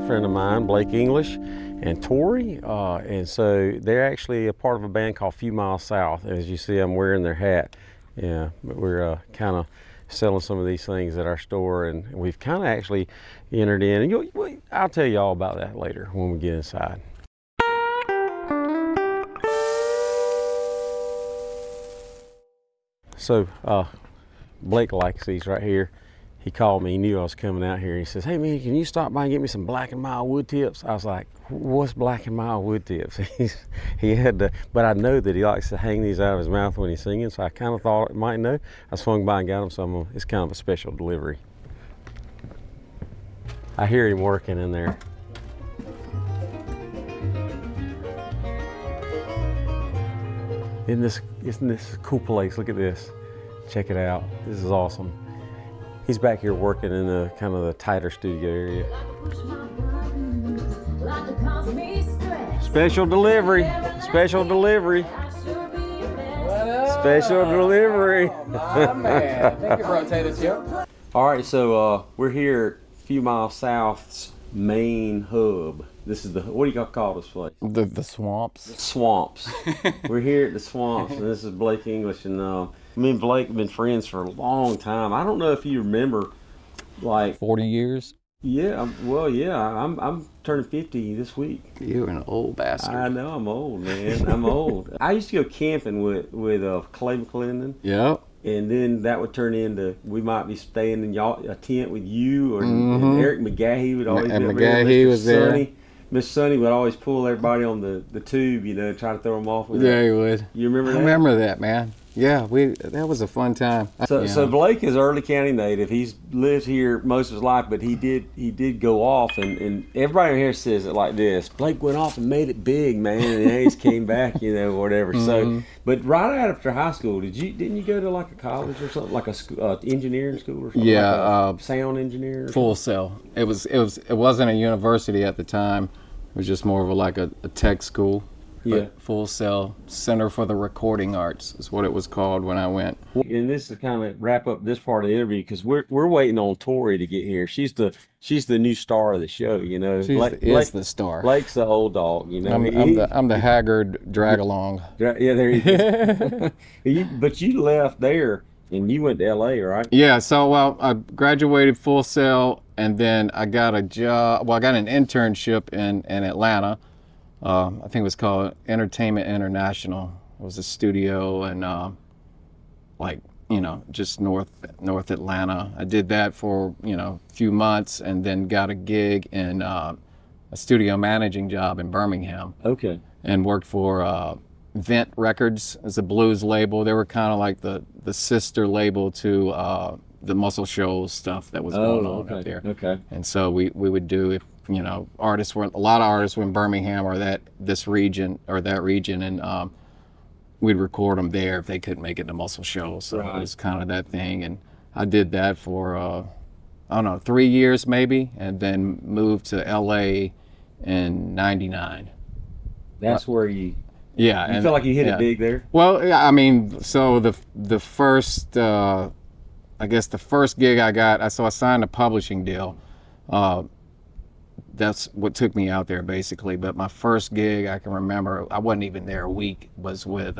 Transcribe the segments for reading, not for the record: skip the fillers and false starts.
friend of mine, Blake English, and Tori, and so they're actually a part of a band called Few Miles South. As you see, I'm wearing their hat. Yeah, but we're kind of selling some of these things at our store, and we've kind of actually entered in. And I'll tell you all about that later when we get inside. So Blake likes these right here. He called me, he knew I was coming out here. He says, "Hey man, can you stop by and get me some Black and Mild wood tips?" I was like, "What's Black and Mild wood tips?" He had to, but I know that he likes to hang these out of his mouth when he's singing, so I kind of thought it might know. I swung by and got him some. It's kind of a special delivery. I hear him working in there. Isn't this a cool place? Look at this. Check it out. This is awesome. He's back here working in the kind of the tighter studio area. Special delivery. Special delivery. Special delivery. Oh, man. Thank you, Rotator Chip. All right, so we're here at Few Miles South's main hub. This is what do you call this place? The swamps. The swamps. We're here at the swamps, and this is Blake English, and me and Blake have been friends for a long time. I don't know if you remember, like 40 years. Yeah, well, yeah. I'm turning 50 this week. You're an old bastard. I know I'm old, man. I'm old. I used to go camping with Clay McClendon. Yep. And then that would turn into, we might be staying in a tent with you, or and Eric McGahee would always be over there. McGahee was there. Miss Sonny would always pull everybody on the tube, try to throw them off with Yeah, that. he would. You remember that? I remember that, man. Yeah, that was a fun time. So Blake is Early County native. He's lived here most of his life, but he did go off, and everybody here says it like this: Blake went off and made it big, man, and then he's came back, whatever. So, but right after high school, didn't you go to like a college or something, like a engineering school or something? Yeah, like sound engineer. Full Sail. It wasn't a university at the time. It was just more of a tech school. Yeah. Full Sail Center for the Recording Arts is what it was called when I went. And this is kind of wrap up this part of the interview, because we're waiting on Tori to get here. She's the new star of the show, She's the star. Blake's the old dog, I'm the haggard drag along. Yeah, there you go. But you left there and you went to LA, right? Yeah, so I graduated Full Sail, and then I got a job. Well, I got an internship in Atlanta. I think it was called Entertainment International. It was a studio and just North Atlanta. I did that for a few months, and then got a gig in a studio managing job in Birmingham. Okay. And worked for Vent Records as a blues label. They were kind of like the sister label to the Muscle Shoals stuff that was going on up there. Okay. And so we would do, if a lot of artists were in Birmingham or this region or that region, and we'd record them there if they couldn't make it to Muscle Shoals. So It was kind of that thing, and I did that for 3 years maybe, and then moved to LA in '99. That's where you. Yeah, you feel like you hit it big there. Well, yeah, I mean, so the first. I guess the first gig I got, I signed a publishing deal. That's what took me out there, basically. But my first gig, I can remember, I wasn't even there a week, was with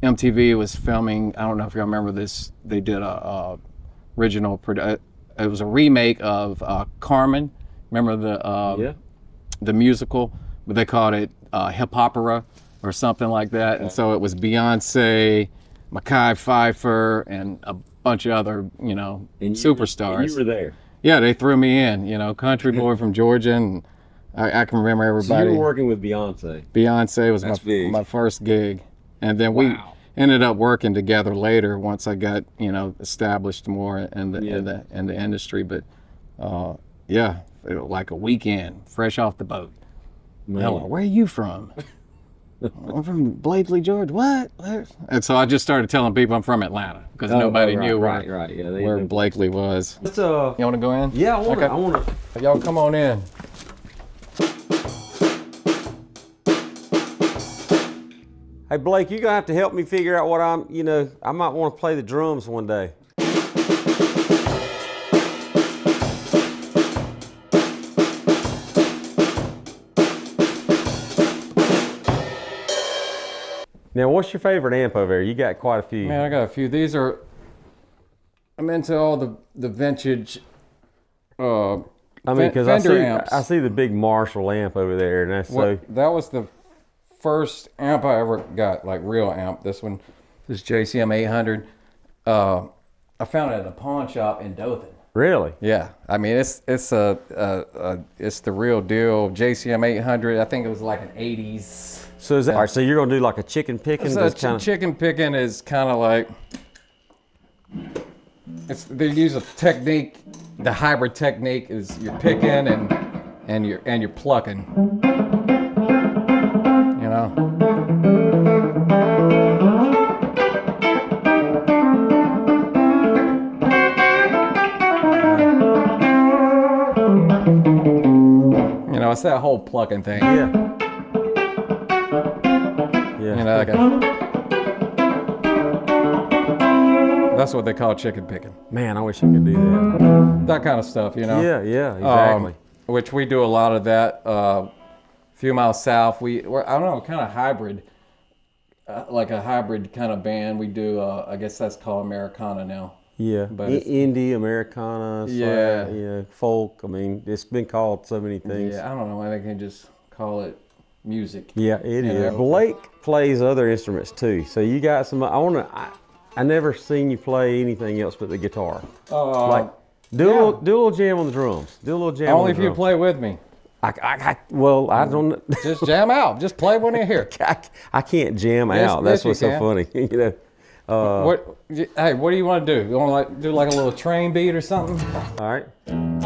MTV was filming, I don't know if you remember this, they did a original, it was a remake of Carmen. Remember the musical? But they called it Hip Opera or something like that. Okay. And so it was Beyonce, Mekhi Phifer, and a bunch of other, superstars. And you were there. Yeah, they threw me in, country boy from Georgia, and I can remember everybody. So you were working with Beyonce. Beyonce was my first gig. And then we ended up working together later once I got, established more in the industry. But it was like a weekend, fresh off the boat. Hello, where are you from? I'm from Blakely, Georgia. What? And so I just started telling people I'm from Atlanta, because nobody knew where Blakely was. You want to go in? Yeah, I want to. Y'all come on in. Hey Blake, you're gonna have to help me figure out what I might want to play the drums one day. Now, what's your favorite amp over there? You got quite a few. Man, I got a few. I'm into all the vintage. I mean, because I see the big Marshall amp over there, and that was the first amp I ever got, like real amp. This JCM 800. I found it at a pawn shop in Dothan. Really? Yeah, I mean it's the real deal. JCM 800. I think it was like an 80s. So is that all right? So you're gonna do like a chicken picking? Chicken picking is kind of like they use a technique. The hybrid technique is you're picking and you're plucking. You know. You know, it's that whole plucking thing. Yeah. Yeah. You know, that's what they call chicken picking. Man, I wish I could do that. That kind of stuff, you know. Yeah, exactly. Which we do a lot of that. Few Miles South, we're I don't know, kind of hybrid, like a hybrid kind of band. We do, I guess that's called Americana now. Yeah, but indie, Americana, folk. I mean, it's been called so many things. Yeah, I don't know why they can just call it music. Yeah, it is. Blake plays other instruments too. So you got some. I never seen you play anything else but the guitar. Like do a little jam on the drums. Do a little jam. Only if you play with me. I don't. Just jam out. Just play when you're here. I can't jam out. That's what's so funny. You know. Hey, what do you want to do? You want to do like a little train beat or something? All right. And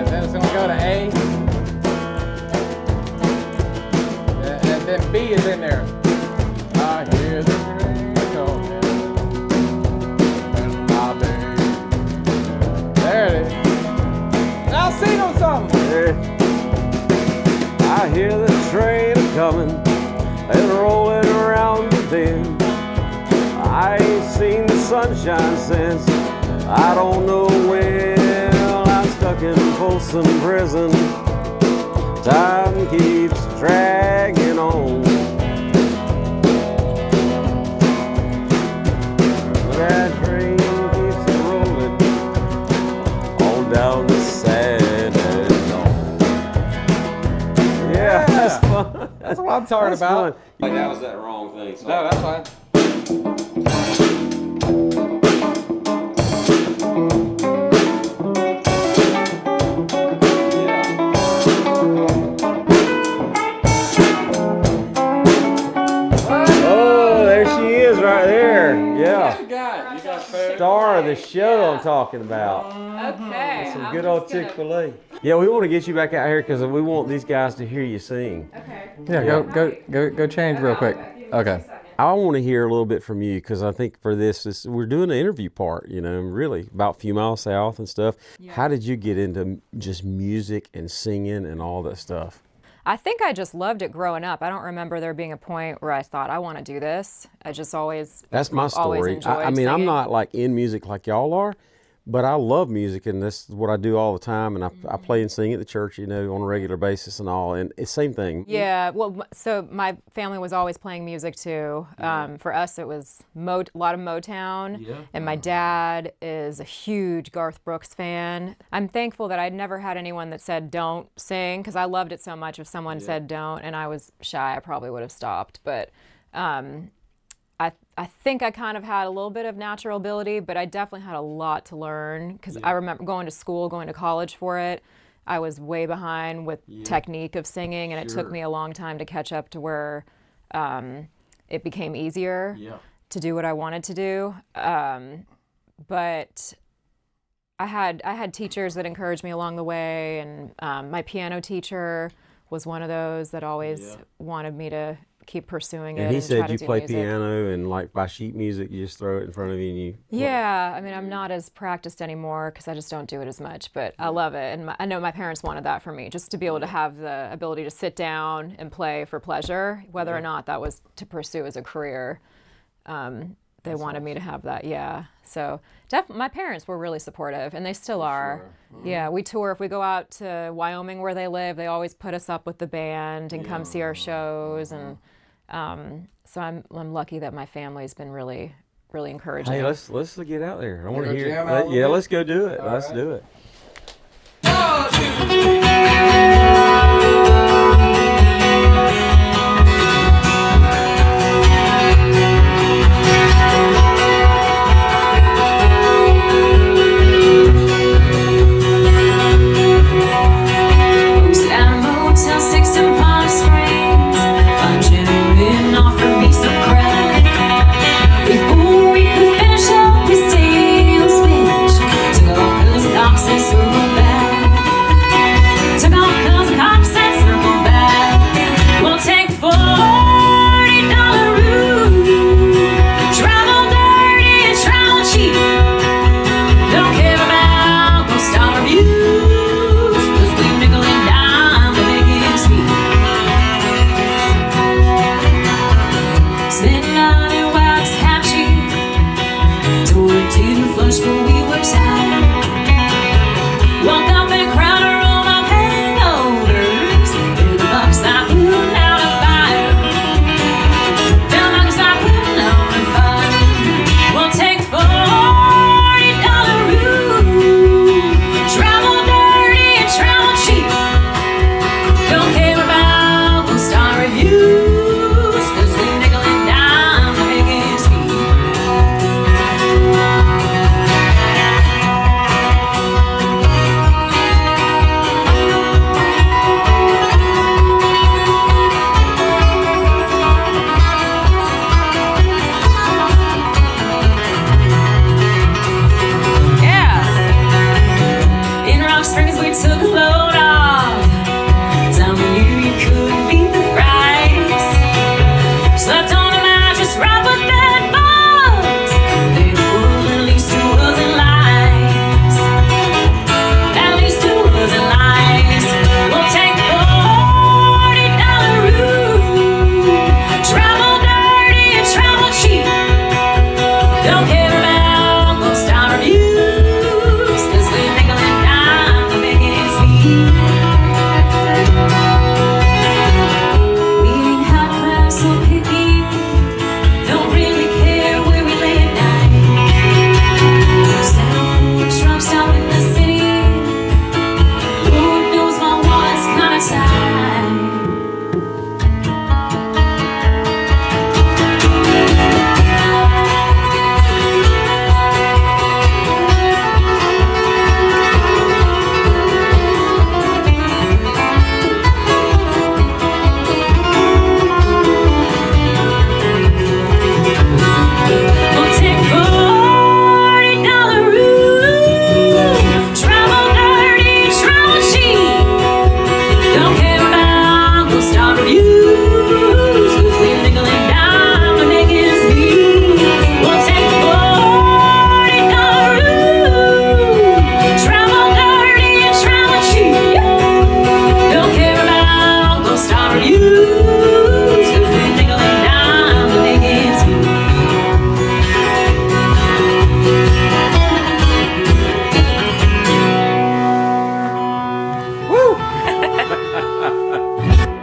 then it's going to go to A. And then B is in there. I hear the rain coming. And my baby. There it is. Now sing them something. I hear the train coming and rolling around the bend. I ain't seen the sunshine since I don't know when. I'm stuck in Folsom Prison. Time keeps dragging on. That train keeps rolling on down the sad dawn. Yeah, that's fun. That's what I'm talking about. Like that was that wrong thing. So. No, that's fine. Oh, there she is right there. Yeah. You got food. Star of the show I'm talking about. Okay. Some good old Chick-fil-A. Yeah, we want to get you back out here because we want these guys to hear you sing. Okay. Yeah, go change real quick. Okay. I want to hear a little bit from you because I think for this, we're doing the interview part, you know, really about Few Miles South and stuff. Yeah. How did you get into just music and singing and all that stuff? I think I just loved it growing up. I don't remember there being a point where I thought, I want to do this. I just always That's my story. I mean, singing. I'm not like in music like y'all are, but I love music and this is what I do all the time. And I play and sing at the church, you know, on a regular basis and all. And it's the same thing. Yeah, well, so my family was always playing music too. For us, it was a lot of Motown. Yeah. And my dad is a huge Garth Brooks fan. I'm thankful that I'd never had anyone that said don't sing because I loved it so much. If someone said don't and I was shy, I probably would have stopped. But I think I kind of had a little bit of natural ability, but I definitely had a lot to learn because I remember going to school, going to college for it. I was way behind with technique of singing, and it took me a long time to catch up to where it became easier to do what I wanted to do. But I had teachers that encouraged me along the way, and my piano teacher was one of those that always wanted me to keep pursuing it. And he said try to you do play music. piano and like by sheet music, you just throw it in front of you and you. Yeah, I mean, I'm not as practiced anymore because I just don't do it as much, but I love it. And I know my parents wanted that for me, just to be able to have the ability to sit down and play for pleasure, whether or not that was to pursue as a career. They wanted me to have that, So my parents were really supportive, and they still are. Sure. Yeah, we tour. If we go out to Wyoming where they live, they always put us up with the band and come see our shows. And so I'm lucky that my family's been really encouraging. Hey, let's get out there. I want to go hear. jam out a little Yeah, bit? let's go do it. All Let's right. do it.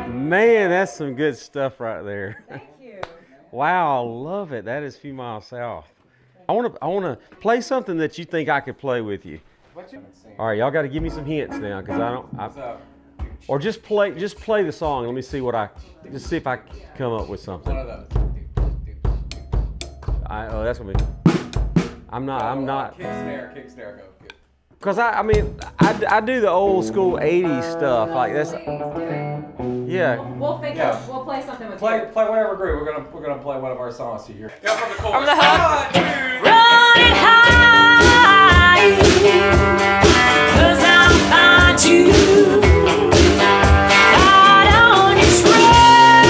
Man, that's some good stuff right there. Thank you. Wow, I love it. That is Few Miles South. I want to play something that you think I could play with you. All right, y'all got to give me some hints now, because or just play the song. Let me see just see if I can come up with something. One of those. Oh, that's gonna be. I'm not. Kick snare, go. Good. Cause I do the old school '80s stuff like that's. Yeah. We'll figure. Yeah. We'll play something with Play you. whatever group. We're gonna play one of our songs to hear. Yeah, from the chorus. From the hook. 1, 2, Running high, 'cause I'll find you. Out on your trail,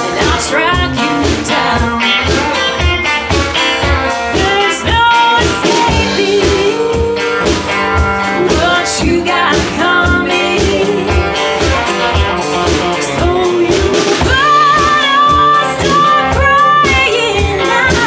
and I'll track you down. There's no escaping what you got coming. So you better start praying now.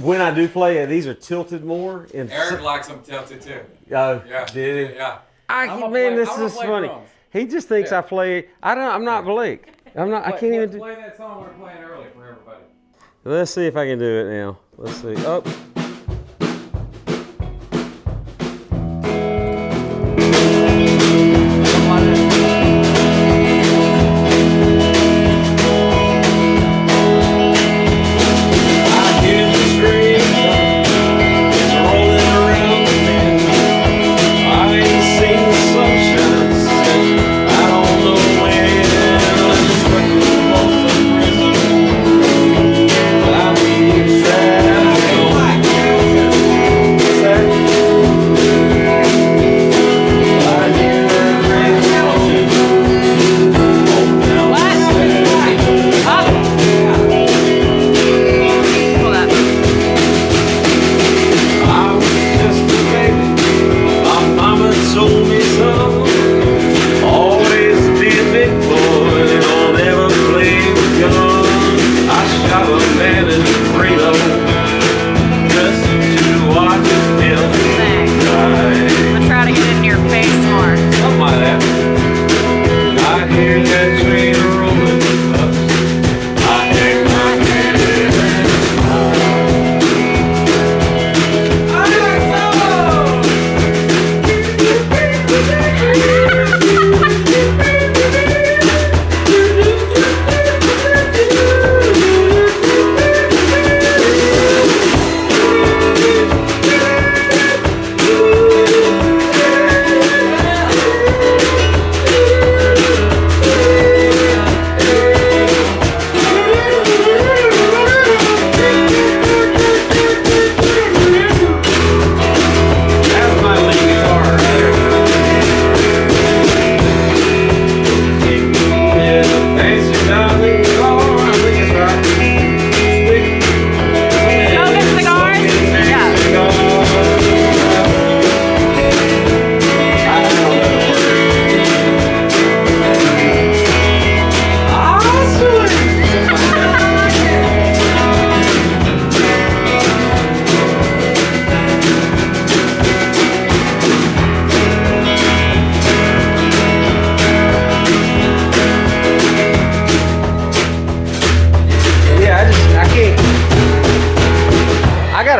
when I do play it, these are tilted more. Eric likes them tilted too. Yeah. Did he? Yeah. This is funny. drums. He just thinks I play. I'm not Blake. I'm not. I can't even do. Play that song we're playing early for everybody. Let's see if I can do it now. Let's see. Oh.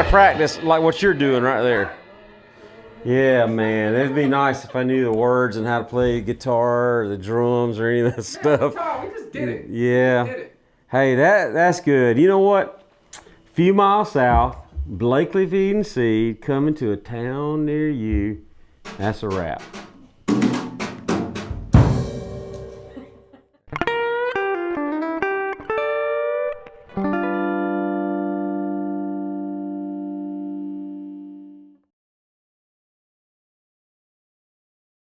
Practice like what you're doing right there. Yeah, man, it'd be nice if I knew the words and how to play guitar or the drums or any of that stuff. Guitar, we just did it. Yeah. We did it. Hey, that's good. You know what? Few miles south, Blakely Feed and Seed coming to a town near you. That's a wrap.